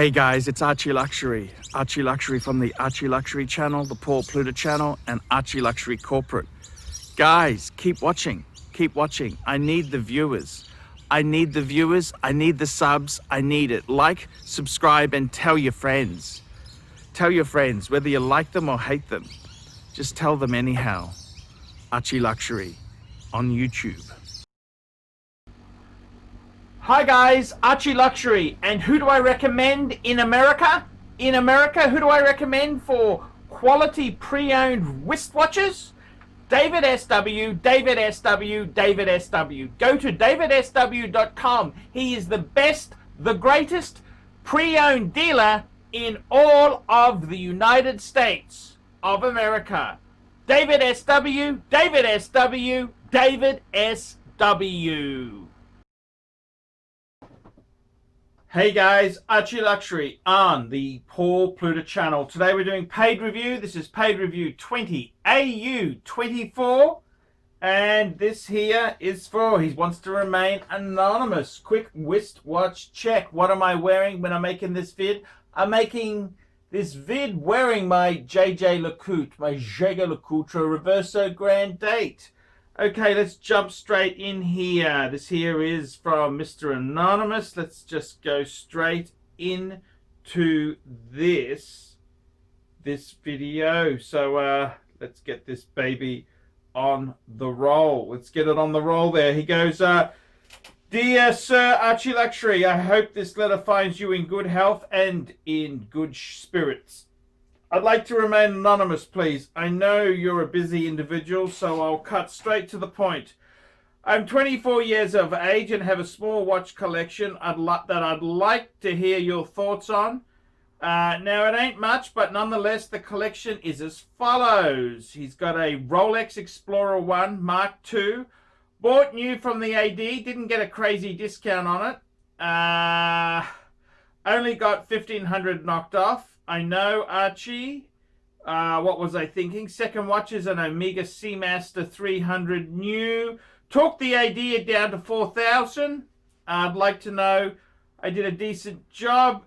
Hey guys, it's ArchieLuxury. ArchieLuxury from the ArchieLuxury channel, the Paul Pluta channel, and ArchieLuxury corporate. Guys, keep watching. Keep watching. I need the viewers. I need the viewers. I need the subs. I need it. Like, subscribe, and tell your friends. Tell your friends, whether you like them or hate them. Just tell them anyhow. ArchieLuxury on YouTube. Hi guys, ArchieLuxury, and who do I recommend in America? In America, who do I recommend for quality pre-owned wristwatches? David SW, David SW, David SW. Go to davidsw.com. He is the best, the greatest pre-owned dealer in all of the United States of America. David SW, David SW, David SW. Hey guys, ArchieLuxury on the Paul Pluta channel. Today we're doing paid review. This is paid review 20 AU24, and this here is for he wants to remain anonymous. Quick wristwatch check. What am I wearing when I'm making this vid? I'm making this vid wearing my JJ LeCoultre, my Jaeger LeCoultre Reverso Grand Date. Okay, let's jump straight in here. This here is from Mr. Anonymous. Let's just go straight into this video. So let's get this baby on the roll. Let's get it on the roll there. He goes, Dear Sir ArchieLuxury, I hope this letter finds you in good health and in good spirits. I'd like to remain anonymous, please. I know you're a busy individual, so I'll cut straight to the point. I'm 24 years of age and have a small watch collection that I'd like to hear your thoughts on. Now, it ain't much, but nonetheless, the collection is as follows. He's got a Rolex Explorer 1 Mark II. Bought new from the AD. Didn't get a crazy discount on it. Only got 1,500 knocked off. I know, Archie. What was I thinking? Second watch is an Omega Seamaster 300 new. Took the idea down to 4,000. I'd like to know I did a decent job.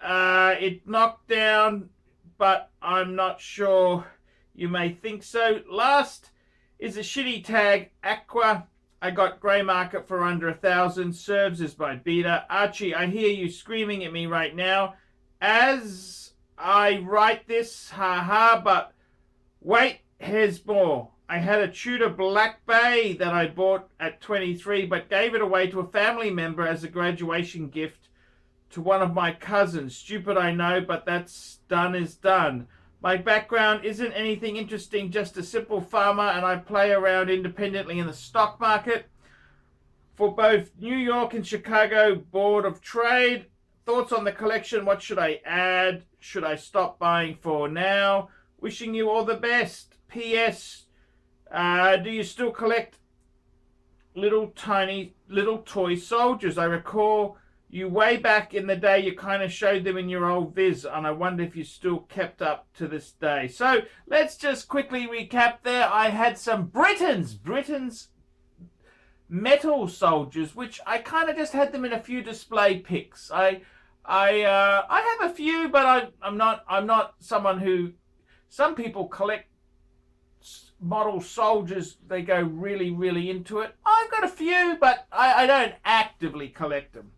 It knocked down, but I'm not sure. You may think so. Last is a shitty tag, Aqua. I got grey market for under 1,000. Serves as my beta. Archie, I hear you screaming at me right now. As I write this, haha, but wait, here's more. I had a Tudor Black Bay that I bought at 23, but gave it away to a family member as a graduation gift to one of my cousins. Stupid, I know, but that's done is done. My background isn't anything interesting, just a simple farmer, and I play around independently in the stock market for both New York and Chicago Board of Trade. Thoughts on the collection? What should I add? Should I stop buying for now? Wishing you all the best. P.S. Do you still collect little toy soldiers? I recall you way back in the day, you kind of showed them in your old viz, and I wonder if you still kept up to this day. So let's just quickly recap there. I had some Britain's metal soldiers, which I kind of just had them in a few display pics. I have a few, but I'm not someone who, some people collect model soldiers. They go really, really into it. I've got a few, but I don't actively collect them.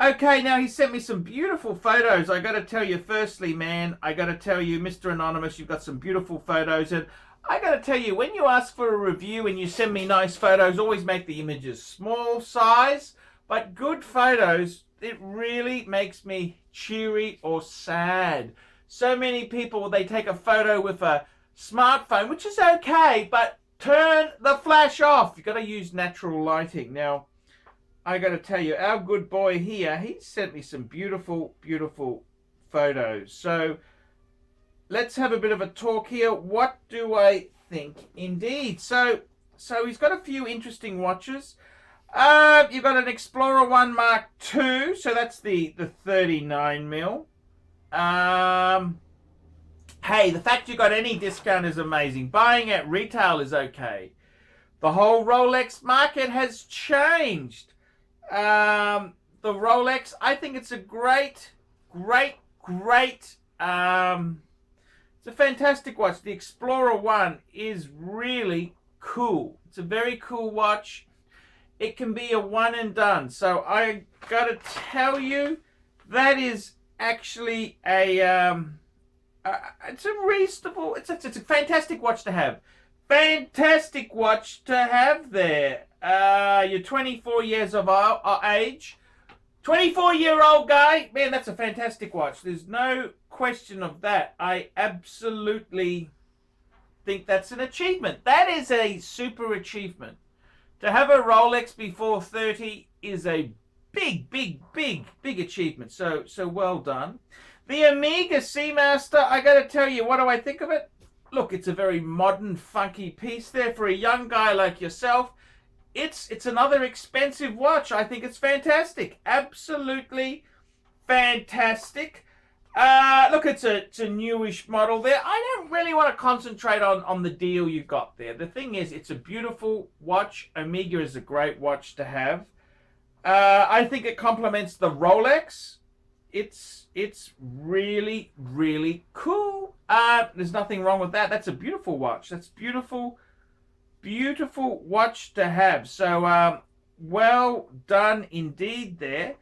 Okay, now he sent me some beautiful photos. I got to tell you, firstly, man, I got to tell you, Mr. Anonymous, you've got some beautiful photos, and I got to tell you, when you ask for a review and you send me nice photos, always make the images small size, but good photos. It really makes me cheery or sad. So many people, they take a photo with a smartphone, which is okay, but turn the flash off. You've got to use natural lighting. Now, I got to tell you, our good boy here, he sent me some beautiful, beautiful photos. So let's have a bit of a talk here. What do I think? Indeed. So he's got a few interesting watches. You've got an Explorer 1 Mark II, so that's the 39 mil. Hey, the fact you got any discount is amazing. Buying at retail is okay. The whole Rolex market has changed. the Rolex. I think it's a great, it's a fantastic watch. The Explorer 1 is really cool. It's a very cool watch. It can be a one and done. So I gotta tell you, that is actually it's a reasonable, it's a fantastic watch to have. Fantastic watch to have there. You're 24 years of age. 24-year-old guy, man, that's a fantastic watch. There's no question of that. I absolutely think that's an achievement. That is a super achievement. To have a Rolex before 30 is a big achievement. So well done. The Omega Seamaster, I got to tell you, what do I think of it? Look, it's a very modern, funky piece there for a young guy like yourself. It's another expensive watch. I think it's fantastic. Absolutely fantastic. Look, it's a newish model there. I don't really want to concentrate on the deal you got there. The thing is, it's a beautiful watch. Omega is a great watch to have. I think it complements the Rolex. It's really cool. There's nothing wrong with that. That's a beautiful watch. That's beautiful watch to have. So well done indeed there.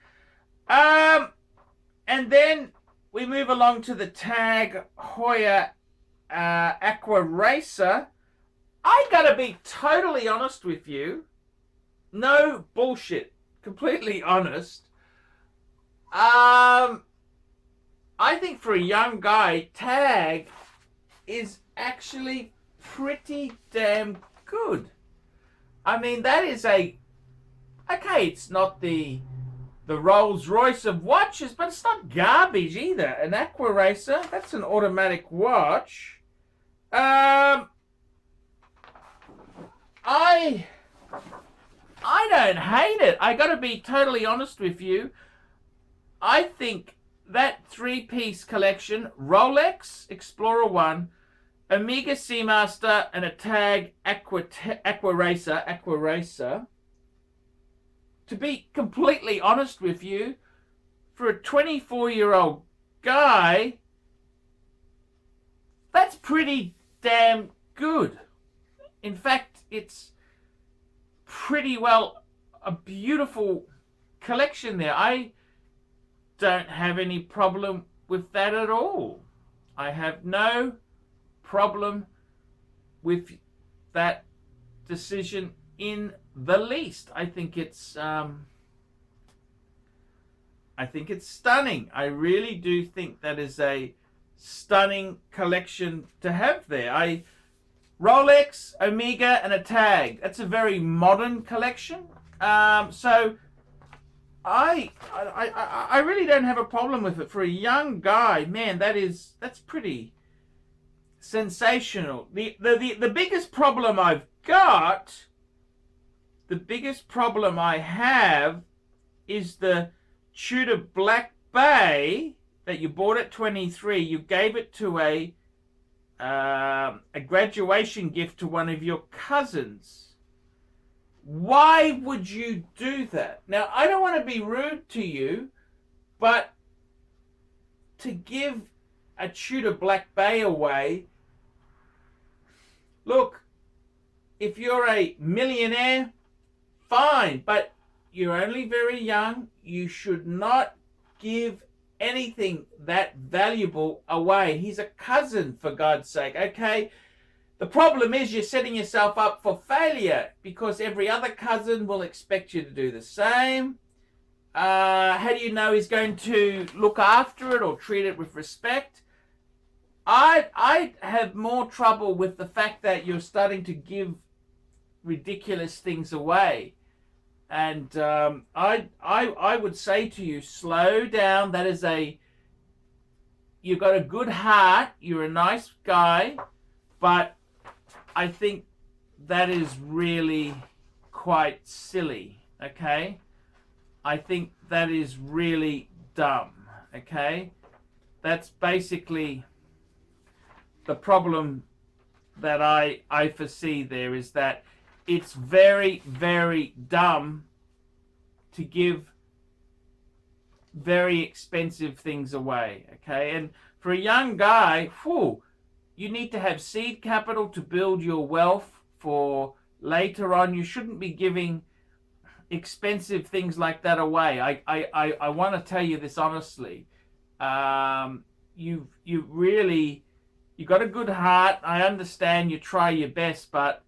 And then we move along to the TAG Heuer Aqua Racer. I gotta be totally honest with you. No bullshit. Completely honest. I think for a young guy, TAG is actually pretty damn good. I mean, that is okay, it's not the Rolls Royce of watches, but it's not garbage either. An Aqua Racer, that's an automatic watch. I don't hate it. I gotta be totally honest with you. I think that three-piece collection, Rolex, Explorer 1, Omega Seamaster, and a TAG Aqua Racer, to be completely honest with you, for a 24-year-old guy, that's pretty damn good. In fact, it's pretty well a beautiful collection there. I don't have any problem with that at all. I have no problem with that decision in the least. I think it's stunning. I really do think that is a stunning collection to have there. Rolex, Omega, and a TAG. That's a very modern collection. So I really don't have a problem with it. For a young guy, man, that's pretty sensational. The biggest problem I've got, the biggest problem I have is the Tudor Black Bay that you bought at 23. You gave it to a graduation gift to one of your cousins. Why would you do that? Now, I don't want to be rude to you, but to give a Tudor Black Bay away, look, if you're a millionaire, fine, but you're only very young. You should not give anything that valuable away. He's a cousin, for God's sake, okay? The problem is you're setting yourself up for failure because every other cousin will expect you to do the same. How do you know he's going to look after it or treat it with respect? I have more trouble with the fact that you're starting to give ridiculous things away. And I would say to you, slow down. That is you've got a good heart. You're a nice guy, but I think that is really quite silly, okay? I think that is really dumb, okay? That's basically the problem that I foresee there, is that it's very, very dumb to give very expensive things away, okay? And for a young guy, whew, you need to have seed capital to build your wealth for later on. You shouldn't be giving expensive things like that away. I want to tell you this honestly. You got a good heart. I understand you try your best, but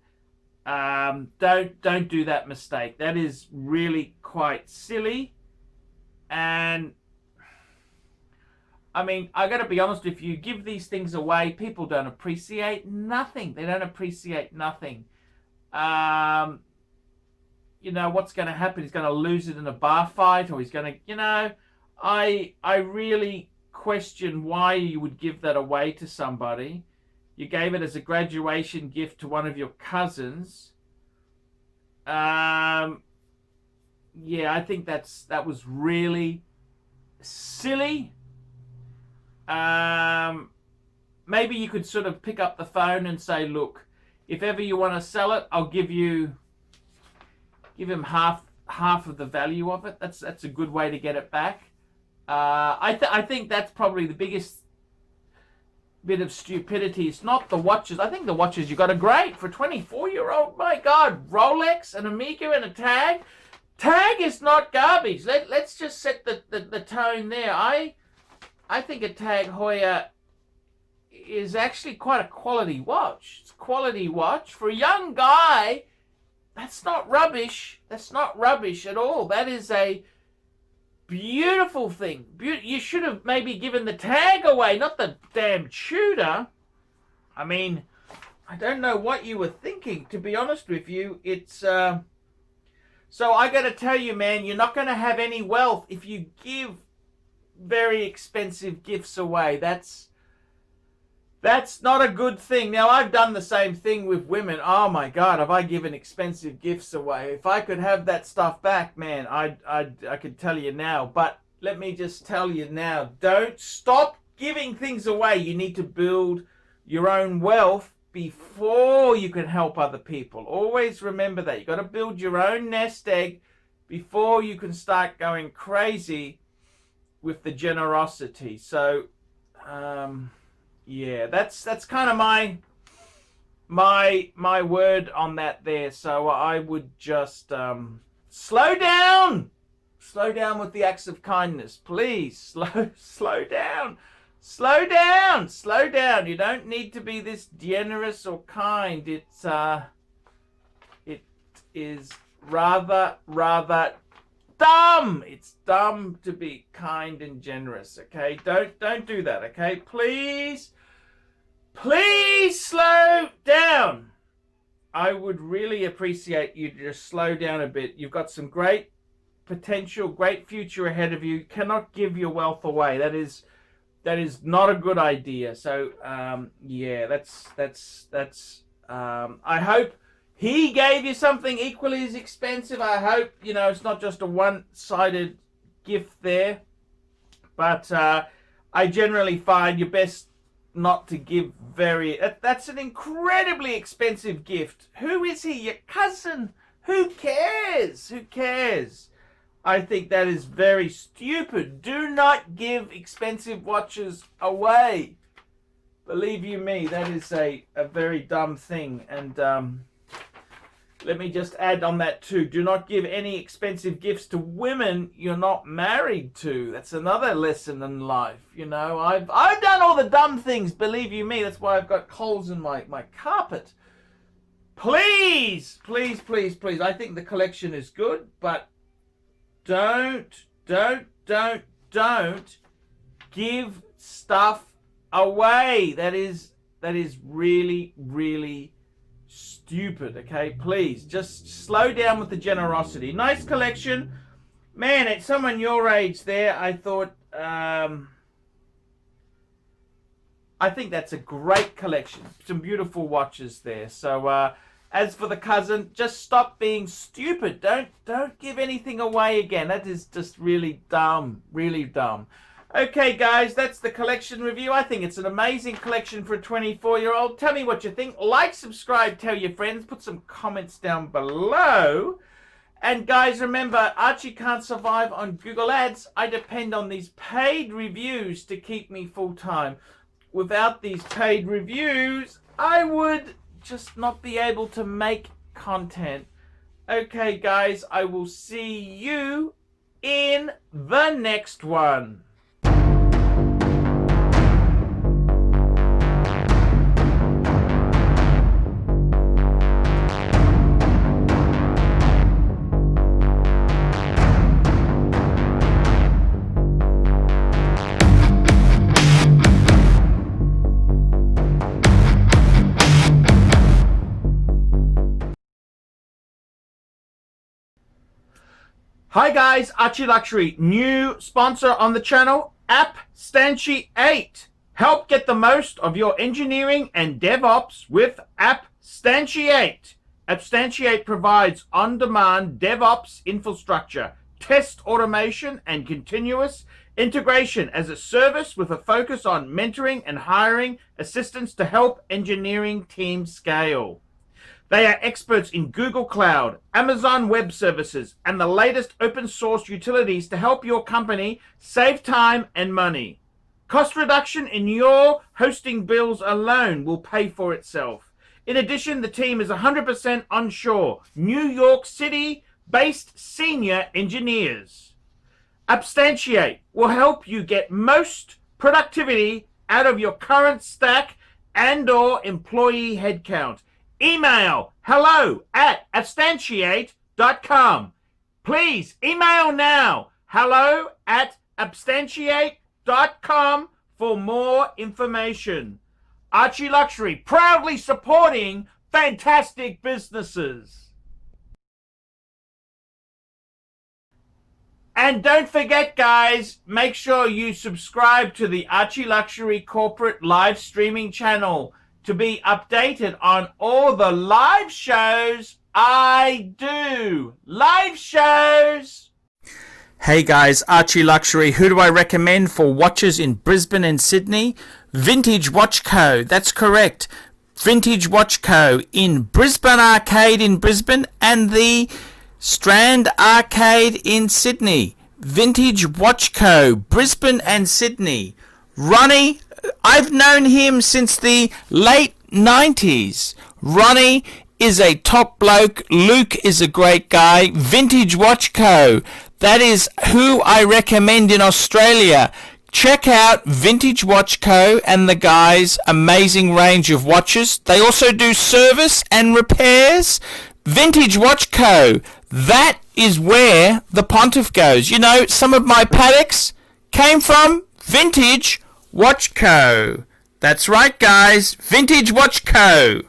don't do that mistake. That is really quite silly. And I mean, I got to be honest, if you give these things away, people don't appreciate nothing. They don't appreciate nothing. You know, what's going to happen? He's going to lose it in a bar fight, or he's going to, you know, I really question why you would give that away to somebody. You gave it as a graduation gift to one of your cousins. Yeah, I think that was really silly. Maybe you could sort of pick up the phone and say, look, if ever you want to sell it, I'll give him half of the value of it. That's a good way to get it back. I think that's probably the biggest bit of stupidity. It's not the watches. I think the watches you got are great for a 24-year-old. My God, Rolex, an Amiga, and a tag. Tag is not garbage. Let's just set the tone there. I think a Tag Heuer is actually quite a quality watch. It's a quality watch for a young guy. That's not rubbish. That's not rubbish at all. That is a beautiful thing. You should have maybe given the tag away, not the damn Tudor. I mean, I don't know what you were thinking, to be honest with you. It's so I got to tell you, man, you're not going to have any wealth if you give very expensive gifts away. That's not a good thing. Now, I've done the same thing with women. Oh my God, have I given expensive gifts away? If I could have that stuff back, man, I could tell you now. But let me just tell you now, don't stop giving things away. You need to build your own wealth before you can help other people. Always remember that. You've got to build your own nest egg before you can start going crazy with the generosity. So, yeah, that's kind of my word on that there. So I would just slow down with the acts of kindness, please. Slow down. You don't need to be this generous or kind. It is rather dumb. It's dumb to be kind and generous. Okay, don't do that. Okay, please slow down. I would really appreciate you to just slow down a bit. You've got some great potential, great future ahead of you. You cannot give your wealth away. That is not a good idea. So yeah, that's I hope he gave you something equally as expensive. I hope, you know, it's not just a one-sided gift there. But I generally find you best not to give that's an incredibly expensive gift. Who is he? Your cousin? Who cares? I think that is very stupid. Do not give expensive watches away. Believe you me, that is a very dumb thing. And let me just add on that too. Do not give any expensive gifts to women you're not married to. That's another lesson in life. You know, I've done all the dumb things. Believe you me, that's why I've got holes in my carpet. Please. I think the collection is good, but don't give stuff away. That is really stupid. Okay, please just slow down with the generosity. Nice collection, man. At someone your age there, I thought I think that's a great collection. Some beautiful watches there. So as for the cousin, just stop being stupid. Don't give anything away again. That is just really dumb. Okay, guys, that's the collection review. I think it's an amazing collection for a 24-year-old. Tell me what you think. Like, subscribe, tell your friends. Put some comments down below. And guys, remember, Archie can't survive on Google Ads. I depend on these paid reviews to keep me full-time. Without these paid reviews, I would just not be able to make content. Okay, guys, I will see you in the next one. Hi guys, ArchieLuxury, new sponsor on the channel, APPSTANTIATE. Help get the most of your engineering and DevOps with APPSTANTIATE. APPSTANTIATE provides on-demand DevOps infrastructure, test automation, and continuous integration as a service with a focus on mentoring and hiring assistants to help engineering teams scale. They are experts in Google Cloud, Amazon Web Services, and the latest open source utilities to help your company save time and money. Cost reduction in your hosting bills alone will pay for itself. In addition, the team is 100% onshore, New York City-based senior engineers. APPSTANTIATE will help you get most productivity out of your current stack and/or employee headcount. Email hello@appstantiate.com. Please email now hello@appstantiate.com for more information. ArchieLuxury, proudly supporting fantastic businesses. And don't forget, guys, make sure you subscribe to the ArchieLuxury corporate live streaming channel to be updated on all the live shows I do. Live shows! Hey guys, ArchieLuxury. Who do I recommend for watches in Brisbane and Sydney? Vintage Watch Co. That's correct. Vintage Watch Co. in Brisbane Arcade in Brisbane and the Strand Arcade in Sydney. Vintage Watch Co. Brisbane and Sydney. Ronnie, I've known him since the late 90s. Ronnie is a top bloke. Luke is a great guy. Vintage Watch Co. That is who I recommend in Australia. Check out Vintage Watch Co. and the guys' amazing range of watches. They also do service and repairs. Vintage Watch Co. That is where the Pontiff goes. You know, some of my Patek's came from Vintage Watch Co. That's right, guys. Vintage Watch Co.